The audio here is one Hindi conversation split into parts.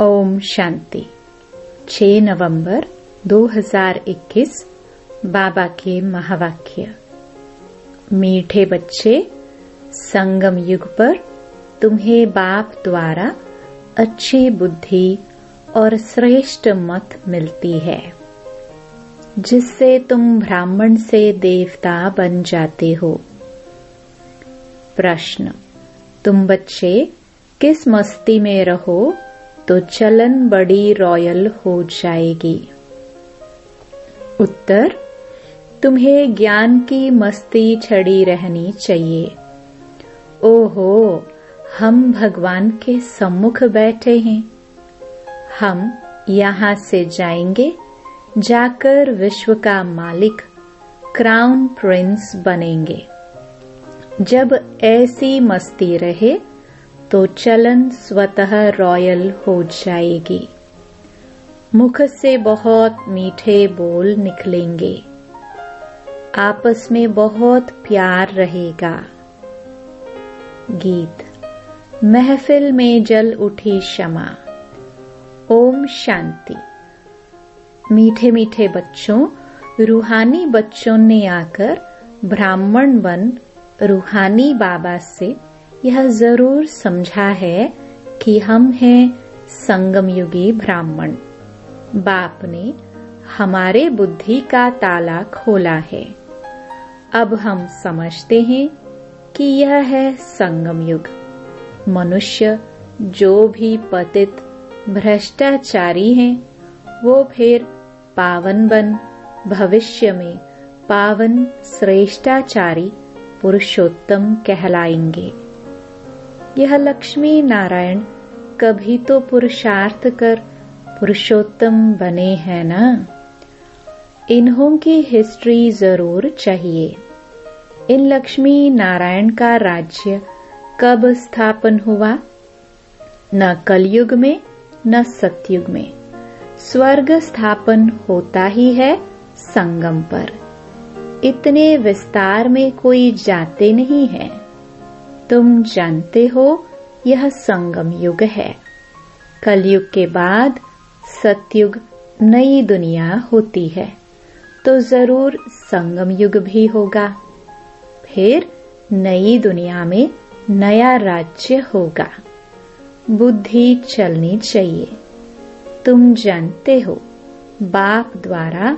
ओम शांति। 6 नवंबर 2021 बाबा के महावाक्य। मीठे बच्चे, संगम युग पर तुम्हें बाप द्वारा अच्छी बुद्धि और श्रेष्ठ मत मिलती है, जिससे तुम ब्राह्मण से देवता बन जाते हो। प्रश्न: तुम बच्चे किस मस्ती में रहो तो चलन बड़ी रॉयल हो जाएगी। उत्तर: तुम्हें ज्ञान की मस्ती चढ़ी रहनी चाहिए। ओहो, हम भगवान के सम्मुख बैठे हैं। हम यहाँ से जाएंगे, जाकर विश्व का मालिक क्राउन प्रिंस बनेंगे। जब ऐसी मस्ती रहे तो चलन स्वतः रॉयल हो जाएगी। मुख से बहुत मीठे बोल निकलेंगे। आपस में बहुत प्यार रहेगा। गीत। महफिल में जल उठी शमा। ओम शांति। मीठे मीठे बच्चों, रूहानी बच्चों ने आकर ब्राह्मण बन रूहानी बाबा से यह जरूर समझा है कि हम हैं संगम युगी ब्राह्मण। बाप ने हमारे बुद्धि का ताला खोला है। अब हम समझते हैं कि यह है संगम युग। मनुष्य जो भी पतित भ्रष्टाचारी हैं, वो फिर पावन बन भविष्य में पावन श्रेष्ठाचारी पुरुषोत्तम कहलाएंगे। यह लक्ष्मी नारायण कभी तो पुरुषार्थ कर पुरुषोत्तम बने हैं ना। इन्हों की हिस्ट्री जरूर चाहिए। इन लक्ष्मी नारायण का राज्य कब स्थापन हुआ? न कलयुग में न सतयुग में। स्वर्ग स्थापन होता ही है संगम पर। इतने विस्तार में कोई जाते नहीं है। तुम जानते हो यह संगम युग है। कलयुग के बाद सतयुग नई दुनिया होती है, तो जरूर संगम युग भी होगा। फिर नई दुनिया में नया राज्य होगा। बुद्धि चलनी चाहिए। तुम जानते हो बाप द्वारा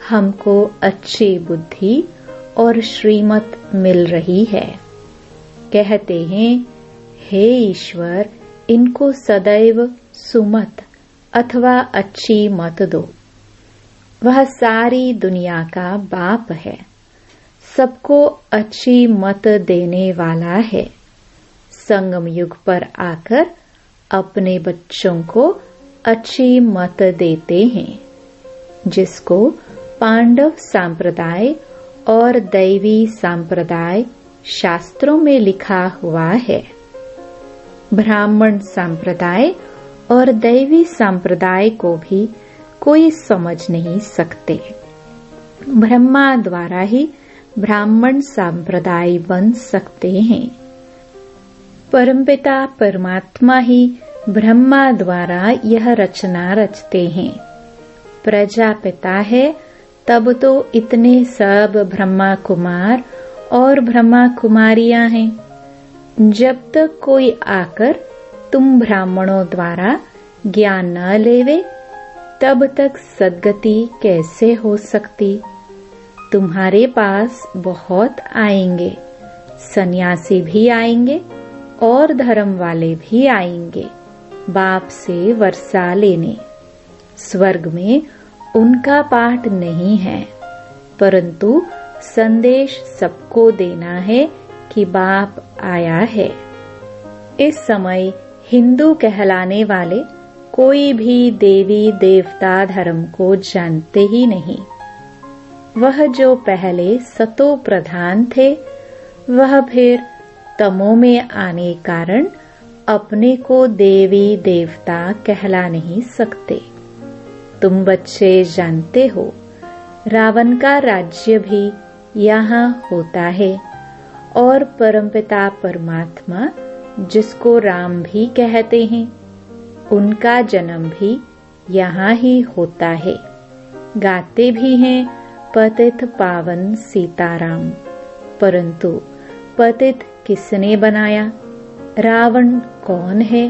हमको अच्छी बुद्धि और श्रीमत मिल रही है। कहते हैं, हे ईश्वर, इनको सदैव सुमत अथवा अच्छी मत दो। वह सारी दुनिया का बाप है, सबको अच्छी मत देने वाला है। संगम युग पर आकर अपने बच्चों को अच्छी मत देते हैं, जिसको पांडव संप्रदाय और दैवी संप्रदाय शास्त्रों में लिखा हुआ है। ब्राह्मण संप्रदाय और दैवी संप्रदाय को भी कोई समझ नहीं सकते। ब्रह्मा द्वारा ही ब्राह्मण संप्रदाय बन सकते हैं। परमपिता परमात्मा ही ब्रह्मा द्वारा यह रचना रचते हैं। प्रजापिता है, तब तो इतने सब ब्रह्मा कुमार और ब्रह्मा कुमारियां हैं। जब तक कोई आकर तुम ब्राह्मणों द्वारा ज्ञान न लेवे, तब तक सद्गति कैसे हो सकती? तुम्हारे पास बहुत आएंगे, सन्यासी भी आएंगे और धर्म वाले भी आएंगे बाप से वर्षा लेने। स्वर्ग में उनका पाठ नहीं है, परंतु संदेश सबको देना है कि बाप आया है। इस समय हिंदू कहलाने वाले कोई भी देवी देवता धर्म को जानते ही नहीं। वह जो पहले सतो प्रधान थे, वह फिर तमो में आने कारण अपने को देवी देवता कहला नहीं सकते। तुम बच्चे जानते हो, रावण का राज्य भी यहाँ होता है और परमपिता परमात्मा, जिसको राम भी कहते हैं, उनका जन्म भी यहाँ ही होता है। गाते भी हैं पतित पावन सीताराम, परंतु पतित किसने बनाया? रावण कौन है?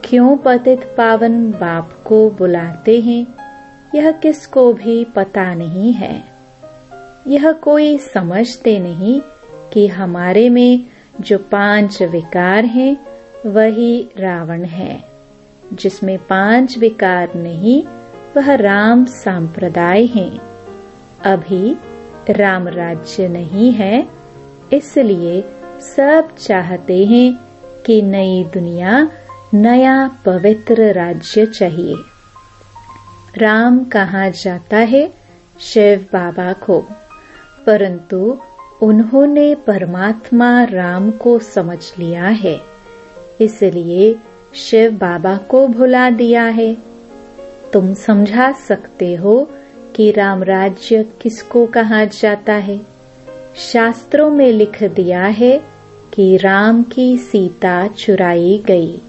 क्यों पतित पावन बाप को बुलाते हैं, यह किसको भी पता नहीं है। यह कोई समझते नहीं कि हमारे में जो 5 विकार हैं वही रावण है। जिसमें 5 विकार नहीं वह राम संप्रदाय है। अभी राम राज्य नहीं है, इसलिए सब चाहते हैं कि नई दुनिया, नया पवित्र राज्य चाहिए। राम कहाँ जाता है? शिव बाबा को, परंतु उन्होंने परमात्मा राम को समझ लिया है, इसलिए शिव बाबा को भुला दिया है। तुम समझा सकते हो कि राम राज्य किसको कहा जाता है? शास्त्रों में लिख दिया है कि राम की सीता चुराई गई।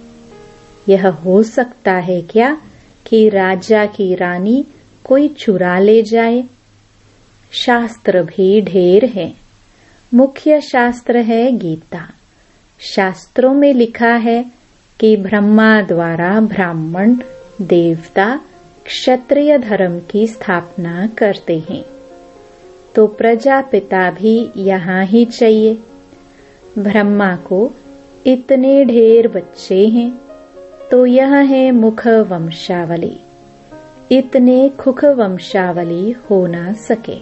यह हो सकता है क्या कि राजा की रानी कोई चुरा ले जाए? शास्त्र भी ढेर हैं। मुख्य शास्त्र है गीता। शास्त्रों में लिखा है कि ब्रह्मा द्वारा ब्राह्मण, देवता, क्षत्रिय धर्म की स्थापना करते हैं, तो प्रजापिता भी यहाँ ही चाहिए। ब्रह्मा को इतने ढेर बच्चे हैं, तो यह है मुख वंशावली। इतने खुख वंशावली हो ना सके।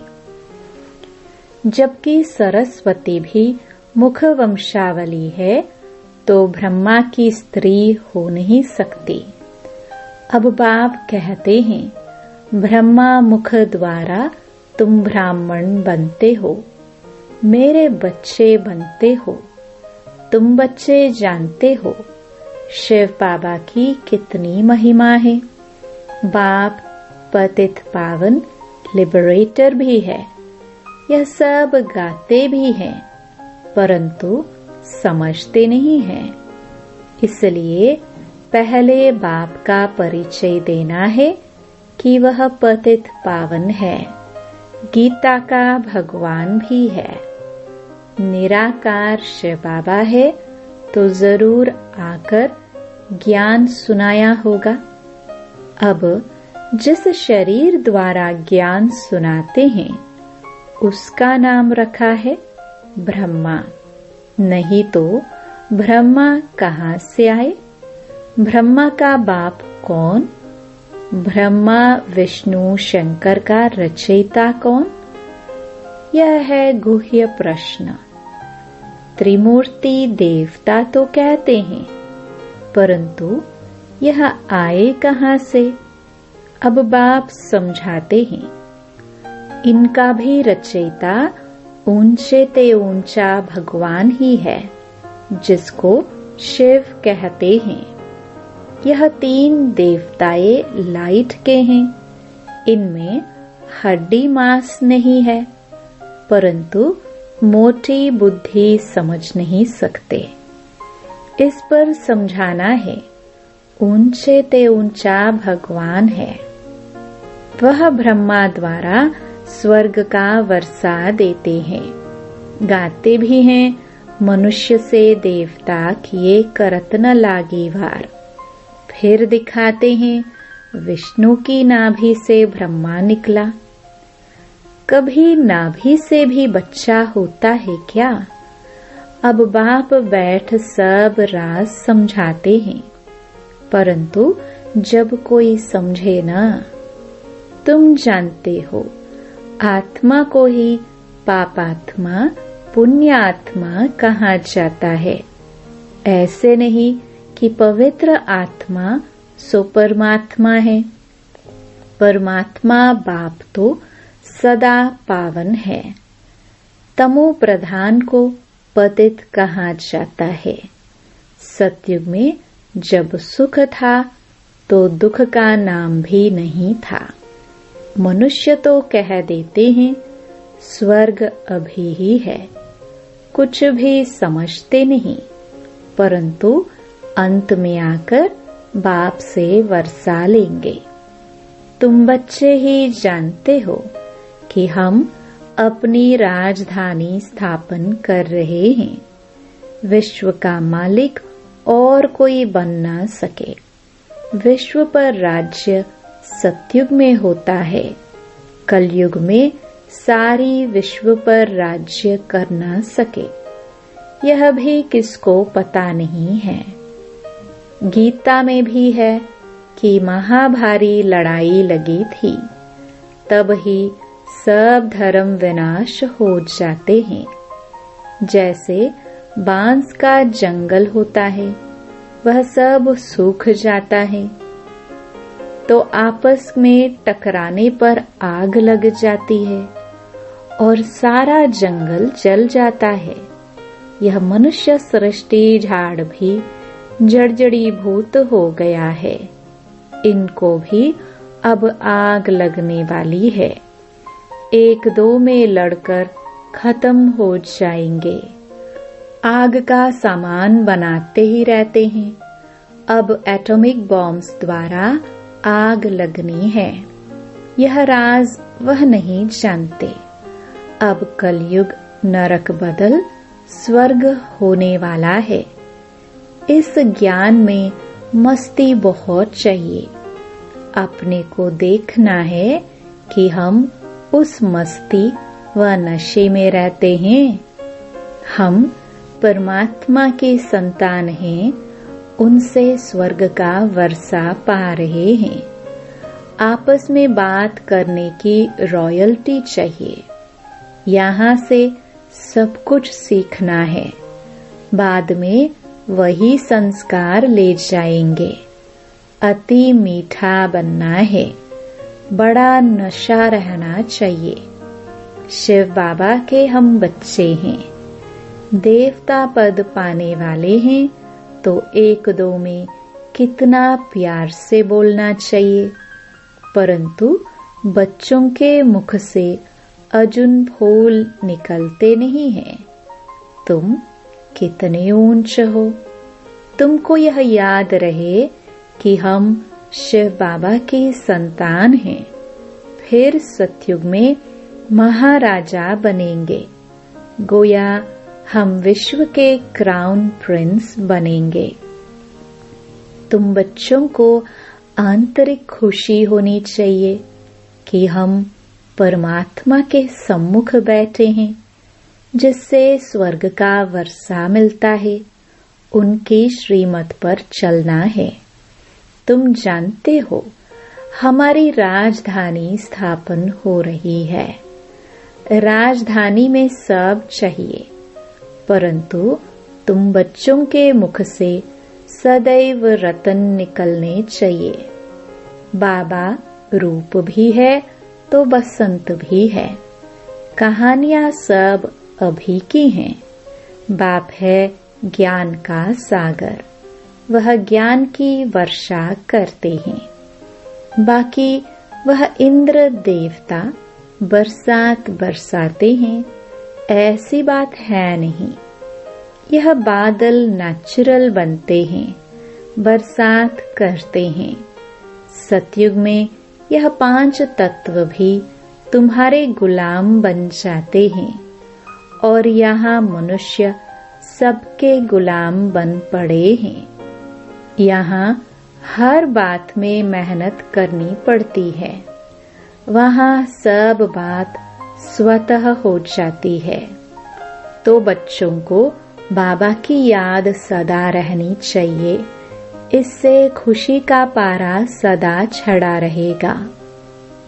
जबकि सरस्वती भी मुख वंशावली है, तो ब्रह्मा की स्त्री हो नहीं सकती। अब बाप कहते हैं ब्रह्मा मुख द्वारा तुम ब्राह्मण बनते हो, मेरे बच्चे बनते हो। तुम बच्चे जानते हो शिव बाबा की कितनी महिमा है। बाप पतित पावन लिबरेटर भी है। यह सब गाते भी हैं, परंतु समझते नहीं हैं। इसलिए पहले बाप का परिचय देना है कि वह पतित पावन है, गीता का भगवान भी है। निराकार शिव बाबा है, तो जरूर आकर ज्ञान सुनाया होगा। अब जिस शरीर द्वारा ज्ञान सुनाते हैं, उसका नाम रखा है ब्रह्मा। नहीं तो ब्रह्मा कहाँ से आए? ब्रह्मा का बाप कौन? ब्रह्मा विष्णु शंकर का रचयिता कौन? यह है गुह्य प्रश्न। त्रिमूर्ति देवता तो कहते हैं, परंतु यह आए कहाँ से? अब बाप समझाते हैं। इनका भी रचयिता ऊंचे ते ऊंचा भगवान ही है, जिसको शिव कहते हैं। यह 3 देवताएं लाइट के हैं। इनमें हड्डी मांस नहीं है, परंतु मोटी बुद्धि समझ नहीं सकते। इस पर समझाना है। ऊंचे ते ऊंचा भगवान है। वह ब्रह्मा द्वारा स्वर्ग का वर्षा देते हैं। गाते भी हैं मनुष्य से देवता किए करत न लागी वार। फिर दिखाते हैं विष्णु की नाभि से ब्रह्मा निकला। कभी नाभि से भी बच्चा होता है क्या? अब बाप बैठ सब राज समझाते हैं, परंतु जब कोई समझे ना। तुम जानते हो आत्मा को ही पापात्मा पुण्यात्मा कहा जाता है। ऐसे नहीं कि पवित्र आत्मा सो परमात्मा है। परमात्मा बाप तो सदा पावन है। तमो प्रधान को पतित कहा जाता है। सतयुग में जब सुख था तो दुख का नाम भी नहीं था। मनुष्य तो कह देते हैं स्वर्ग अभी ही है। कुछ भी समझते नहीं, परंतु अंत में आकर बाप से वर्षा लेंगे। तुम बच्चे ही जानते हो कि हम अपनी राजधानी स्थापन कर रहे हैं। विश्व का मालिक और कोई बन न सके। विश्व पर राज्य सतयुग में होता है। कलयुग में सारी विश्व पर राज्य कर न सके, यह भी किसको पता नहीं है। गीता में भी है कि महाभारी लड़ाई लगी थी, तब ही सब धर्म विनाश हो जाते हैं। जैसे बांस का जंगल होता है, वह सब सूख जाता है, तो आपस में टकराने पर आग लग जाती है और सारा जंगल जल जाता है। यह मनुष्य सृष्टि झाड़ भी जर्जरीभूत हो गया है। इनको भी अब आग लगने वाली है। एक दो में लड़कर खत्म हो जाएंगे। आग का सामान बनाते ही रहते हैं। अब एटॉमिक बॉम्ब्स द्वारा आग लगनी है। यह राज वह नहीं जानते। अब कलयुग नरक बदल स्वर्ग होने वाला है। इस ज्ञान में मस्ती बहुत चाहिए। अपने को देखना है कि हम उस मस्ती व नशे में रहते हैं। हम परमात्मा के संतान हैं, उनसे स्वर्ग का वर्षा पा रहे हैं। आपस में बात करने की रॉयल्टी चाहिए। यहाँ से सब कुछ सीखना है, बाद में वही संस्कार ले जाएंगे। अति मीठा बनना है, बड़ा नशा रहना चाहिए। शिव बाबा के हम बच्चे हैं, देवता पद पाने वाले हैं, तो एक दो में कितना प्यार से बोलना चाहिए। परंतु बच्चों के मुख से अर्जुन फूल निकलते नहीं हैं। तुम कितने ऊंच हो। तुमको यह याद रहे कि हम शिव बाबा के संतान हैं। फिर सतयुग में महाराजा बनेंगे। गोया हम विश्व के क्राउन प्रिंस बनेंगे। तुम बच्चों को आंतरिक खुशी होनी चाहिए कि हम परमात्मा के सम्मुख बैठे हैं, जिससे स्वर्ग का वर्षा मिलता है। उनकी श्रीमत पर चलना है। तुम जानते हो हमारी राजधानी स्थापन हो रही है। राजधानी में सब चाहिए, परंतु तुम बच्चों के मुख से सदैव रतन निकलने चाहिए। बाबा रूप भी है तो बसंत भी है। कहानियां सब अभी की हैं। बाप है ज्ञान का सागर, वह ज्ञान की वर्षा करते हैं। बाकी वह इंद्र देवता बरसात बरसाते हैं, ऐसी बात है नहीं। यह बादल नेचुरल बनते हैं, बरसात करते हैं। सतयुग में यह 5 तत्व भी तुम्हारे गुलाम बन जाते हैं और यहाँ मनुष्य सबके गुलाम बन पड़े हैं। यहाँ हर बात में मेहनत करनी पड़ती है, वहाँ सब बात स्वतः हो जाती है। तो बच्चों को बाबा की याद सदा रहनी चाहिए। इससे खुशी का पारा सदा चढ़ा रहेगा।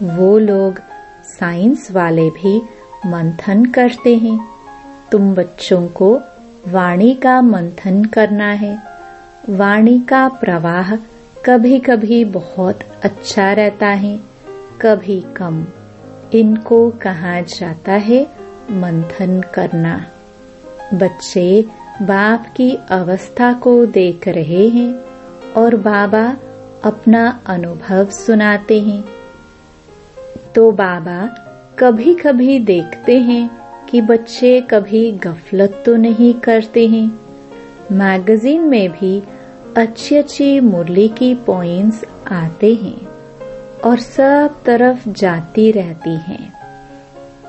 वो लोग साइंस वाले भी मंथन करते हैं। तुम बच्चों को वाणी का मंथन करना है। वाणी का प्रवाह कभी कभी बहुत अच्छा रहता है, कभी कम। इनको कहा जाता है मंथन करना। बच्चे बाप की अवस्था को देख रहे हैं और बाबा अपना अनुभव सुनाते हैं। तो बाबा कभी कभी देखते हैं कि बच्चे कभी गफलत तो नहीं करते हैं। मैगजीन में भी अच्छी अच्छी मुरली की पॉइंट्स आते हैं और सब तरफ जाती रहती हैं।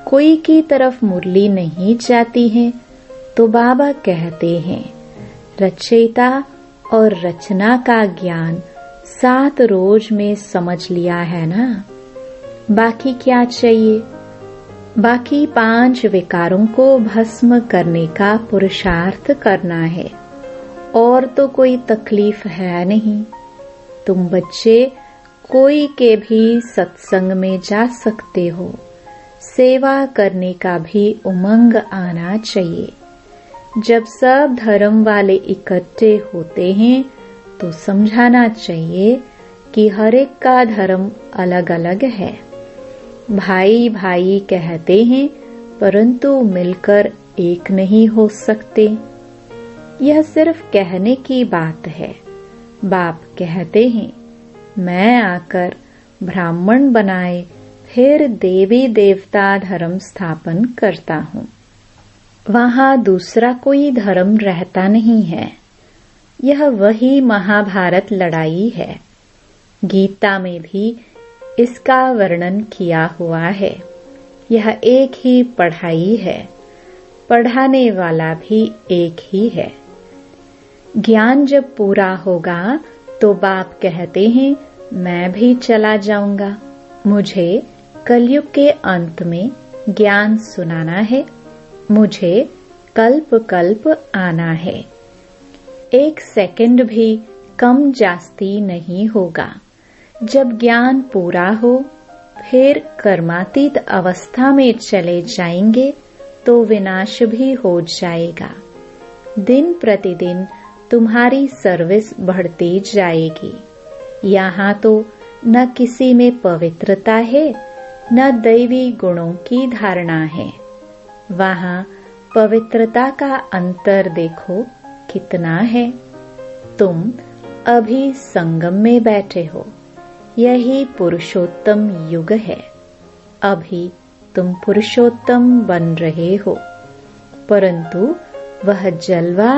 कोई की तरफ मुरली नहीं जाती है तो बाबा कहते हैं, रचयिता और रचना का ज्ञान 7 रोज में समझ लिया है ना, बाकी क्या चाहिए। बाकी 5 विकारों को भस्म करने का पुरुषार्थ करना है और तो कोई तकलीफ है नहीं। तुम बच्चे कोई के भी सत्संग में जा सकते हो, सेवा करने का भी उमंग आना चाहिए। जब सब धर्म वाले इकट्ठे होते हैं तो समझाना चाहिए कि हर एक का धर्म अलग अलग है। भाई भाई कहते हैं परंतु मिलकर एक नहीं हो सकते। यह सिर्फ कहने की बात है। बाप कहते हैं, मैं आकर ब्राह्मण बनाए फिर देवी देवता धर्म स्थापन करता हूँ। वहाँ दूसरा कोई धर्म रहता नहीं है। यह वही महाभारत लड़ाई है। गीता में भी इसका वर्णन किया हुआ है। यह एक ही पढ़ाई है, पढ़ाने वाला भी एक ही है। ज्ञान जब पूरा होगा तो बाप कहते हैं, मैं भी चला जाऊंगा। मुझे कलयुग के अंत में ज्ञान सुनाना है। मुझे कल्प कल्प आना है। 1 सेकंड भी कम जास्ती नहीं होगा। जब ज्ञान पूरा हो फिर कर्मातीत अवस्था में चले जाएंगे तो विनाश भी हो जाएगा। दिन प्रतिदिन तुम्हारी सर्विस बढ़ती जाएगी। यहाँ तो न किसी में पवित्रता है न दैवी गुणों की धारणा है। वहाँ पवित्रता का अंतर देखो कितना है। तुम अभी संगम में बैठे हो, यही पुरुषोत्तम युग है। अभी तुम पुरुषोत्तम बन रहे हो, परंतु वह जलवा,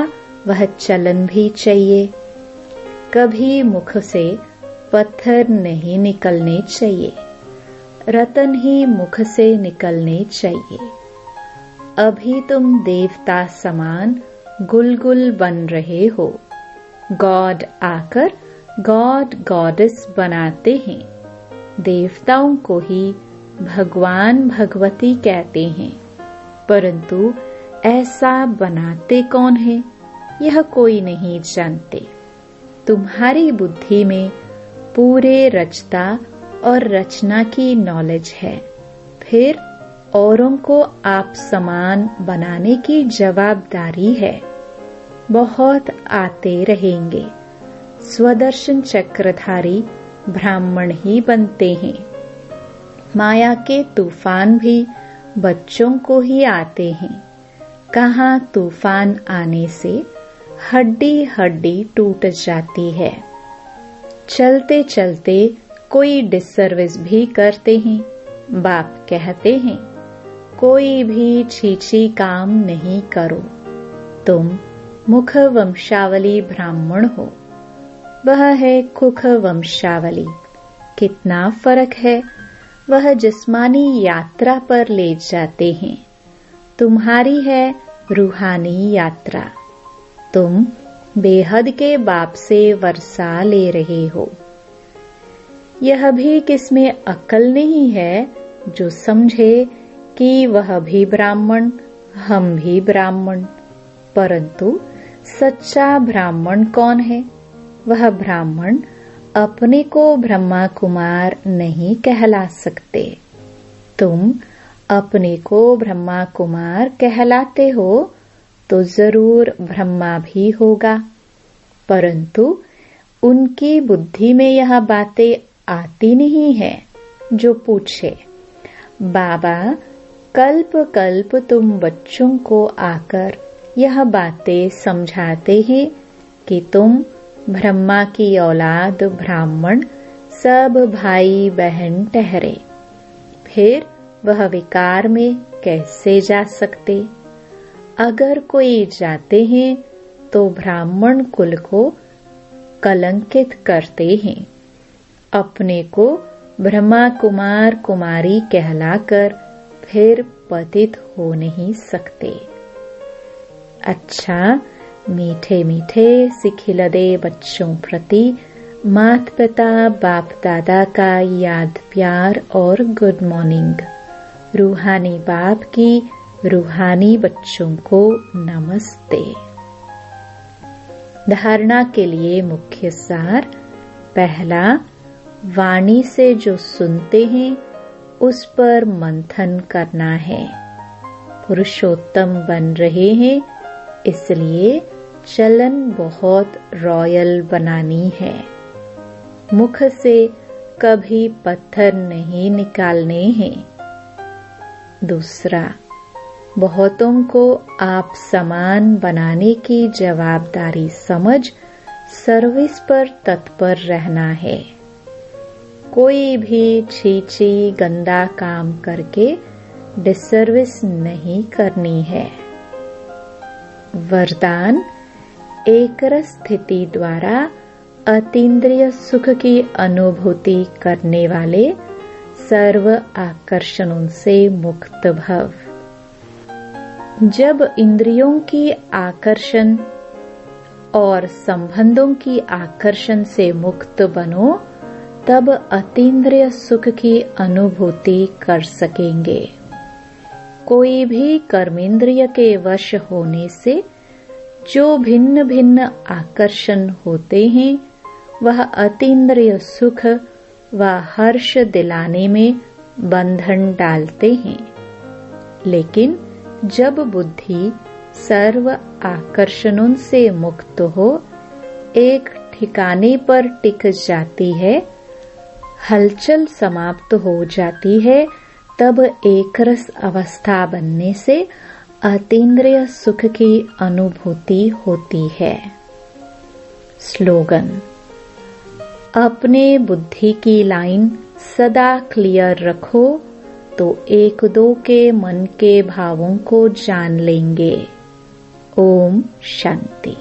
वह चलन भी चाहिए। कभी मुख से पत्थर नहीं निकलने चाहिए, रतन ही मुख से निकलने चाहिए। अभी तुम देवता समान गुलगुल बन रहे हो। गॉड आकर गॉड गॉडेस बनाते हैं। देवताओं को ही भगवान भगवती कहते हैं, परंतु ऐसा बनाते कौन है यह कोई नहीं जानते। तुम्हारी बुद्धि में पूरे रचता और रचना की नॉलेज है, फिर औरों को आप समान बनाने की जवाबदारी है। बहुत आते रहेंगे। स्वदर्शन चक्रधारी ब्राह्मण ही बनते हैं। माया के तूफान भी बच्चों को ही आते हैं। कहाँ तूफान आने से हड्डी हड्डी टूट जाती है। चलते चलते कोई डिसर्विस भी करते हैं। बाप कहते हैं, कोई भी छीछी काम नहीं करो। तुम मुख वंशावली ब्राह्मण हो, वह है कुख वंशावली। कितना फर्क है। वह जिस्मानी यात्रा पर ले जाते हैं, तुम्हारी है रूहानी यात्रा। तुम बेहद के बाप से वर्षा ले रहे हो। यह भी किसमें अक्ल नहीं है जो समझे कि वह भी ब्राह्मण, हम भी ब्राह्मण। परंतु सच्चा ब्राह्मण कौन है? वह ब्राह्मण अपने को ब्रह्मा कुमार नहीं कहला सकते। तुम अपने को ब्रह्मा कुमार कहलाते हो तो जरूर ब्रह्मा भी होगा, परंतु उनकी बुद्धि में यह बातें आती नहीं है जो पूछे। बाबा कल्प कल्प तुम बच्चों को आकर यह बातें समझाते हैं कि तुम ब्रह्मा की औलाद ब्राह्मण सब भाई बहन ठहरे। फिर वह विकार में कैसे जा सकते? अगर कोई जाते हैं तो ब्राह्मण कुल को कलंकित करते हैं, अपने को ब्रह्मा कुमार कुमारी कहलाकर फिर पतित हो नहीं सकते। अच्छा, मीठे मीठे सिखिलदे बच्चों प्रति माता पिता बाप दादा का याद प्यार और गुड मॉर्निंग। रूहानी बाप की रूहानी बच्चों को नमस्ते। धारणा के लिए मुख्य सार। पहला, वाणी से जो सुनते हैं उस पर मंथन करना है। पुरुषोत्तम बन रहे हैं, इसलिए चलन बहुत रॉयल बनानी है। मुख से कभी पत्थर नहीं निकालने हैं। दूसरा, बहुतों को आप समान बनाने की जवाबदारी समझ सर्विस पर तत्पर रहना है। कोई भी छीछी गंदा काम करके डिसर्विस नहीं करनी है। वरदान, एकरस स्थिति द्वारा अतीन्द्रिय सुख की अनुभूति करने वाले सर्व आकर्षणों से मुक्त भव। जब इंद्रियों की आकर्षण और संबंधों की आकर्षण से मुक्त बनो, तब अतीन्द्रिय सुख की अनुभूति कर सकेंगे। कोई भी कर्मेंद्रिय के वश होने से जो भिन्न भिन्न आकर्षण होते हैं, वह अतीन्द्रिय सुख व हर्ष दिलाने में बंधन डालते हैं। लेकिन जब बुद्धि सर्व आकर्षणों से मुक्त हो, एक ठिकाने पर टिक जाती है, हलचल समाप्त हो जाती है, तब एकरस अवस्था बनने से अतीन्द्रिय सुख की अनुभूति होती है। स्लोगन, अपने बुद्धि की लाइन सदा क्लियर रखो तो एक दो के मन के भावों को जान लेंगे। ओम शांति।